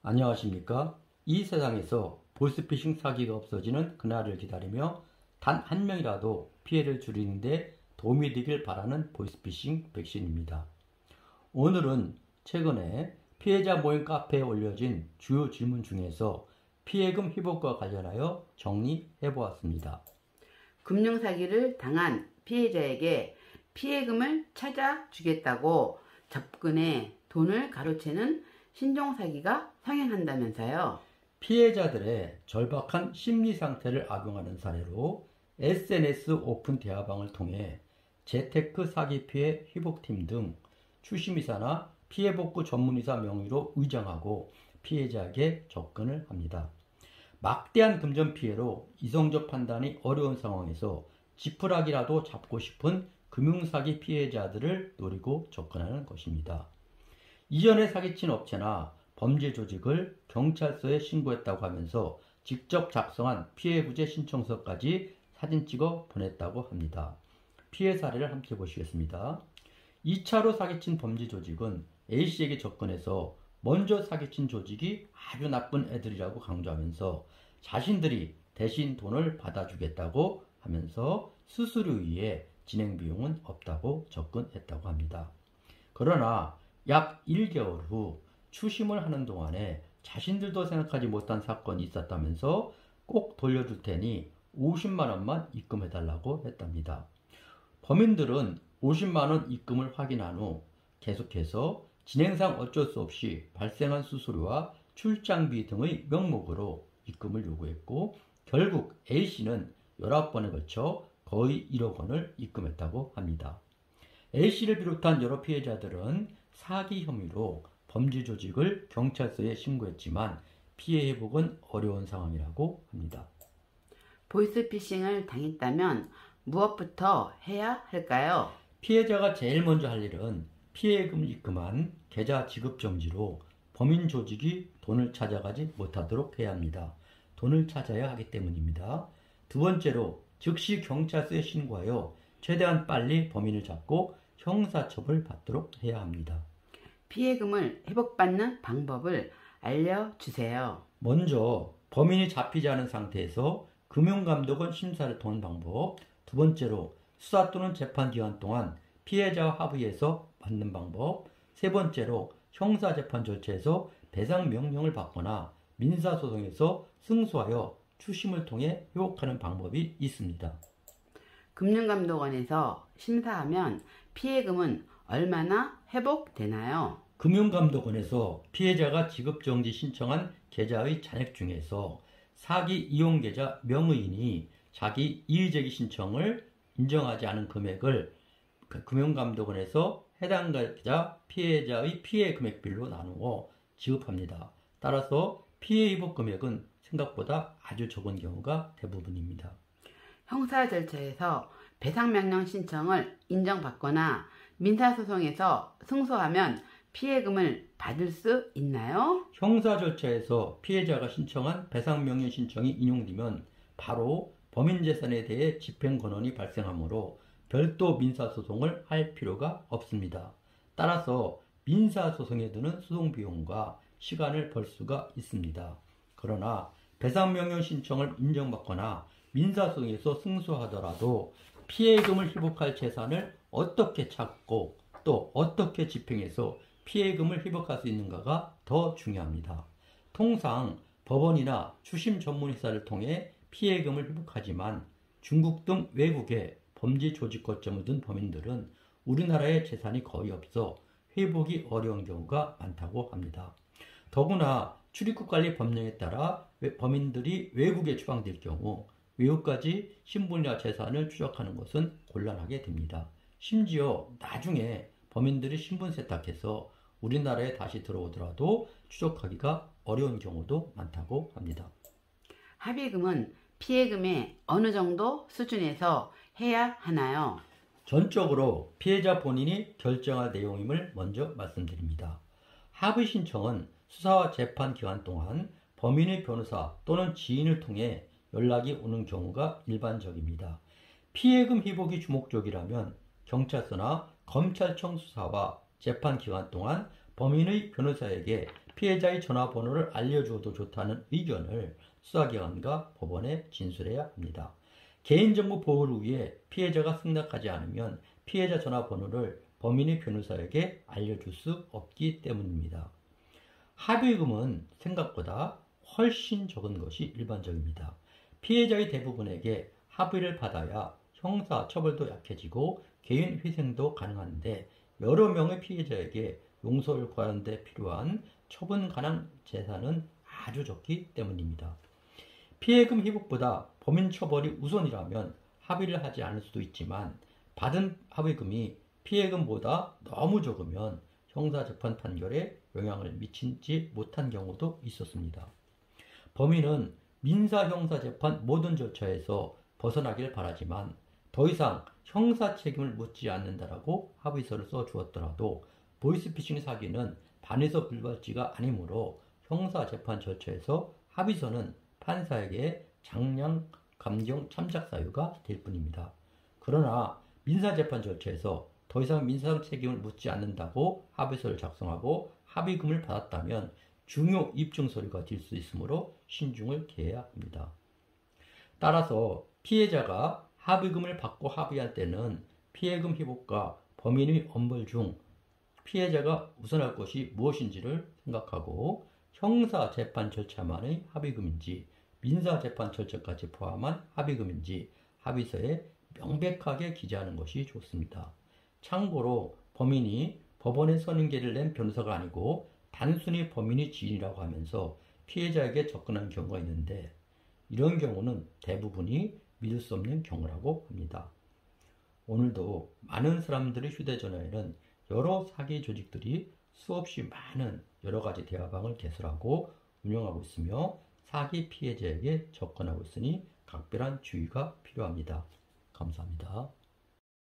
안녕하십니까? 이 세상에서 보이스피싱 사기가 없어지는 그날을 기다리며 단 한 명이라도 피해를 줄이는 데 도움이 되길 바라는 보이스피싱 백신입니다. 오늘은 최근에 피해자 모임 카페에 올려진 주요 질문 중에서 피해금 회복과 관련하여 정리해 보았습니다. 금융사기를 당한 피해자에게 피해금을 찾아주겠다고 접근해 돈을 가로채는 신종사기가 성행한다면서요. 피해자들의 절박한 심리 상태를 악용하는 사례로 SNS 오픈 대화방을 통해 재테크 사기 피해 회복팀 등 추심이사나 피해복구 전문의사 명의로 의장하고 피해자에게 접근을 합니다. 막대한 금전 피해로 이성적 판단이 어려운 상황에서 지푸라기라도 잡고 싶은 금융사기 피해자들을 노리고 접근하는 것입니다. 이전에 사기친 업체나 범죄 조직을 경찰서에 신고했다고 하면서 직접 작성한 피해구제 신청서까지 사진 찍어 보냈다고 합니다. 피해 사례를 함께 보시겠습니다. 2차로 사기친 범죄 조직은 A씨에게 접근해서 먼저 사기친 조직이 아주 나쁜 애들이라고 강조하면서 자신들이 대신 돈을 받아주겠다고 하면서 수수료위에 진행 비용은 없다고 접근했다고 합니다. 그러나 약 1개월 후 추심을 하는 동안에 자신들도 생각하지 못한 사건이 있었다면서 꼭 돌려줄 테니 50만원만 입금해달라고 했답니다. 범인들은 50만원 입금을 확인한 후 계속해서 진행상 어쩔 수 없이 발생한 수수료와 출장비 등의 명목으로 입금을 요구했고 결국 A씨는 19번에 걸쳐 거의 1억 원을 입금했다고 합니다. A씨를 비롯한 여러 피해자들은 사기 혐의로 범죄 조직을 경찰서에 신고했지만 피해 회복은 어려운 상황이라고 합니다. 보이스피싱을 당했다면 무엇부터 해야 할까요? 피해자가 제일 먼저 할 일은 피해금을 입금한 계좌 지급 정지로 범인 조직이 돈을 찾아가지 못하도록 해야 합니다. 돈을 찾아야 하기 때문입니다. 두 번째로 즉시 경찰서에 신고하여 최대한 빨리 범인을 잡고 형사처벌 받도록 해야 합니다. 피해금을 회복받는 방법을 알려주세요. 먼저 범인이 잡히지 않은 상태에서 금융감독원 심사를 통한 방법, 두 번째로 수사 또는 재판 기간 동안 피해자와 합의해서 받는 방법, 세 번째로 형사재판 절차에서 배상 명령을 받거나 민사소송에서 승소하여 추심을 통해 회복하는 방법이 있습니다. 금융감독원에서 심사하면 피해금은 얼마나 회복되나요? 금융감독원에서 피해자가 지급정지 신청한 계좌의 잔액 중에서 사기 이용계좌 명의인이 자기 이의제기 신청을 인정하지 않은 금액을 금융감독원에서 해당 계좌 피해자의 피해 금액별로 나누어 지급합니다. 따라서 피해 회복 금액은 생각보다 아주 적은 경우가 대부분입니다. 형사 절차에서 배상명령 신청을 인정받거나 민사소송에서 승소하면 피해금을 받을 수 있나요? 형사 절차에서 피해자가 신청한 배상명령 신청이 인용되면 바로 범인 재산에 대해 집행권한이 발생하므로 별도 민사소송을 할 필요가 없습니다. 따라서 민사소송에 드는 소송비용과 시간을 벌 수가 있습니다. 그러나 배상명령 신청을 인정받거나 민사소송에서 승소하더라도 피해금을 회복할 재산을 어떻게 찾고 또 어떻게 집행해서 피해금을 회복할 수 있는가가 더 중요합니다. 통상 법원이나 추심 전문의사를 통해 피해금을 회복하지만 중국 등 외국의 범죄 조직 거점을 둔 범인들은 우리나라에 재산이 거의 없어 회복이 어려운 경우가 많다고 합니다. 더구나 출입국 관리 법령에 따라 범인들이 외국에 추방될 경우 외국까지 신분이나 재산을 추적하는 것은 곤란하게 됩니다. 심지어 나중에 범인들이 신분 세탁해서 우리나라에 다시 들어오더라도 추적하기가 어려운 경우도 많다고 합니다. 합의금은 피해금의 어느 정도 수준에서 해야 하나요? 전적으로 피해자 본인이 결정할 내용임을 먼저 말씀드립니다. 합의 신청은 수사와 재판 기간 동안 범인의 변호사 또는 지인을 통해 연락이 오는 경우가 일반적입니다. 피해금 회복이 주목적이라면 경찰서나 검찰청 수사와 재판 기간 동안 범인의 변호사에게 피해자의 전화번호를 알려주어도 좋다는 의견을 수사기관과 법원에 진술해야 합니다. 개인정보 보호를 위해 피해자가 승낙하지 않으면 피해자 전화번호를 범인의 변호사에게 알려줄 수 없기 때문입니다. 합의금은 생각보다 훨씬 적은 것이 일반적입니다. 피해자의 대부분에게 합의를 받아야 형사 처벌도 약해지고 개인 희생도 가능한데 여러 명의 피해자에게 용서를 구하는 데 필요한 처분 가능 재산은 아주 적기 때문입니다. 피해금 회복보다 범인 처벌이 우선이라면 합의를 하지 않을 수도 있지만 받은 합의금이 피해금보다 너무 적으면 형사재판 판결에 영향을 미치지 못한 경우도 있었습니다. 범인은 민사 형사재판 모든 절차에서 벗어나길 바라지만 더 이상 형사 책임을 묻지 않는다라고 합의서를 써주었더라도 보이스피싱 사기는 반에서 불발지가 아니므로 형사재판 절차에서 합의서는 판사에게 장량 감경 참작 사유가 될 뿐입니다. 그러나 민사재판 절차에서 더 이상 민사상 책임을 묻지 않는다고 합의서를 작성하고 합의금을 받았다면 중요 입증 서류가 될 수 있으므로 신중을 기해야 합니다. 따라서 피해자가 합의금을 받고 합의할 때는 피해금 회복과 범인의 엄벌 중 피해자가 우선할 것이 무엇인지를 생각하고 형사재판 절차만의 합의금인지 민사재판 절차까지 포함한 합의금인지 합의서에 명백하게 기재하는 것이 좋습니다. 참고로 범인이 법원에 선임계를 낸 변호사가 아니고 단순히 범인이 지인이라고 하면서 피해자에게 접근한 경우가 있는데 이런 경우는 대부분이 믿을 수 없는 경우라고 합니다. 오늘도 많은 사람들의 휴대전화에는 여러 사기 조직들이 수없이 많은 여러 가지 대화방을 개설하고 운영하고 있으며 사기 피해자에게 접근하고 있으니 각별한 주의가 필요합니다. 감사합니다.